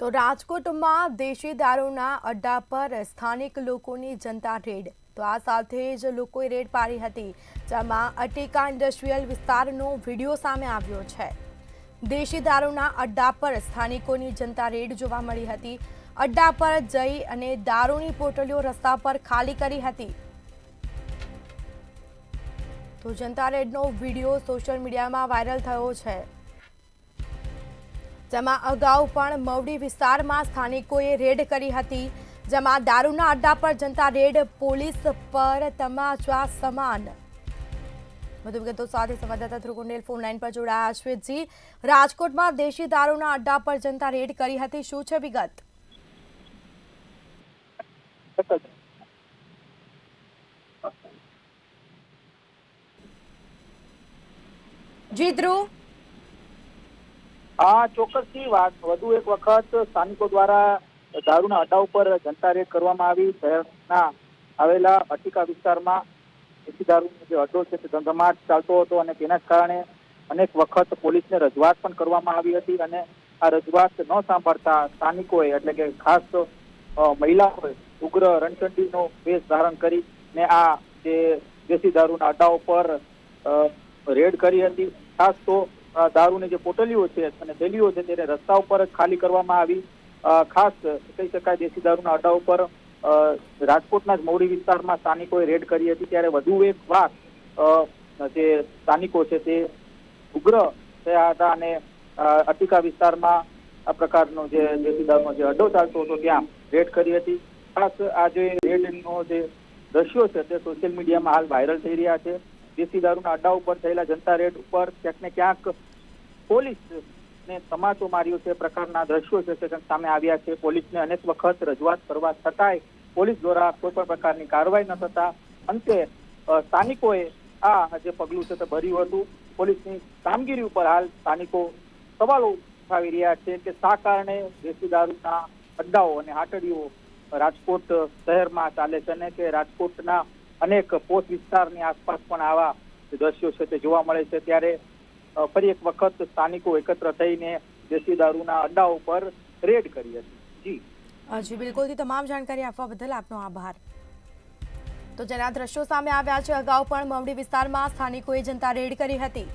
તો રાજકોટમાં દેશી દારૂના અડ્ડા પર સ્થાનિક લોકોની જનતા રેડ. તો આ સાથે જ લોકોએ રેડ પાડી હતી, જેમાં અટીકા ઇન્ડસ્ટ્રીયલ વિસ્તારનો વિડીયો સામે આવ્યો છે. દેશી દારૂના અડ્ડા પર સ્થાનિકોની જનતા રેડ જોવા મળી હતી. અડ્ડા પર જઈ અને દારૂની પોટલીઓ રસ્તા પર ખાલી કરી હતી. તો જનતા રેડનો વિડીયો સોશિયલ મીડિયામાં વાયરલ થયો છે, જેમાં અગાઉ પણ મવડી વિસ્તારમાં સ્થાનિકોએ રેડ કરી હતી, જેમાં દારૂના અડ્ડા પર જનતા રેડ, પોલીસ પર તમાચા સમાન. વધુ વિગતો સાથે સંવાદદાતા ધ્રુવ ફોન લાઈન પર જોડાયા છે. જી, રાજકોટમાં દેશી દારૂના અડ્ડા પર જનતા રેડ કરી હતી, શું છે વિગત? જી ધ્રુવ. ચોક્કસથી વાત વધુ એક વખત સ્થાનિકો દ્વારા દારૂના અડ્ડા ઉપર જનતા રેડ કરવામાં આવી. શહેરના આવેલા અટીકા વિસ્તારમાં દેશી દારૂનો જે અડ્ડો છે તે ધમધમાટ ચાલતો હતો અને તેના કારણે અનેક વખત પોલીસને રજૂઆત પણ કરવામાં આવી હતી અને આ રજૂઆત ન સાંભળતા સ્થાનિકોએ એટલે કે ખાસ મહિલાઓએ ઉગ્ર રણચંડીનો વેશ ધારણ કરીને આ જે દેશી દારૂના અડ્ડા ઉપર રેડ કરી હતી. ખાસ તો દારૂની જે પોટલીઓ છે અને થેલીઓ છે તેને રસ્તા ઉપર જ ખાલી કરવામાં આવી. ખાસ કહી શકાય દેશી દારૂના અડ્ડા ઉપર રાજકોટના જ મવડી વિસ્તારમાં સ્થાનિકોએ રેડ કરી હતી. ત્યારે વધુ એક વાત જે સ્થાનિકો છે તે ઉગ્ર થયા હતા અને અટીકા વિસ્તારમાં આ પ્રકારનો જે દેશી દારૂનો જે અડ્ડો ચાલતો હતો ત્યાં રેડ કરી હતી. ખાસ આ જે રેડનો જે દ્રશ્યો છે તે સોશિયલ મીડિયામાં હાલ વાયરલ થઈ રહ્યા છે. દેશી દારૂના અડ્ડા ઉપર થયેલા જનતા રેડ ઉપર ક્યાંક ને ક્યાંક પોલીસને તમાચો માર્યો છે પ્રકારના દ્રશ્યો છે તે સામે આવ્યા છે. પોલીસને અનેક વખત રજૂઆત કરવા છતાંય પોલીસ દ્વારા કોઈ પણ પ્રકારની કાર્યવાહી ન થતા અંતે સ્થાનિકોએ આ જે પગલું છે તે ભર્યું હતું. પોલીસની કામગીરી ઉપર હાલ સ્થાનિકો સવાલો ઉઠાવી રહ્યા છે કે શા કારણે દેશી દારૂના અડ્ડાઓ અને હાટડીઓ રાજકોટ શહેરમાં ચાલે છે અને કે રાજકોટના અનેક પોસ્ટ વિસ્તારની આસપાસ પણ આવા દ્રશ્યો છે તે જોવા મળે છે. ત્યારે ફરી એક વખત સ્થાનિકો એકત્ર થઈને દેશી દારૂના અડ્ડા ઉપર રેડ કરી હતી. જી બિલકુલ, તમામ જાણકારી આપવા બદલ આપનો આભાર. તો જેના દ્રશ્યો સામે આવ્યા છે, અગાઉ પણ મવડી વિસ્તારમાં સ્થાનિકોએ જનતા રેડ કરી હતી.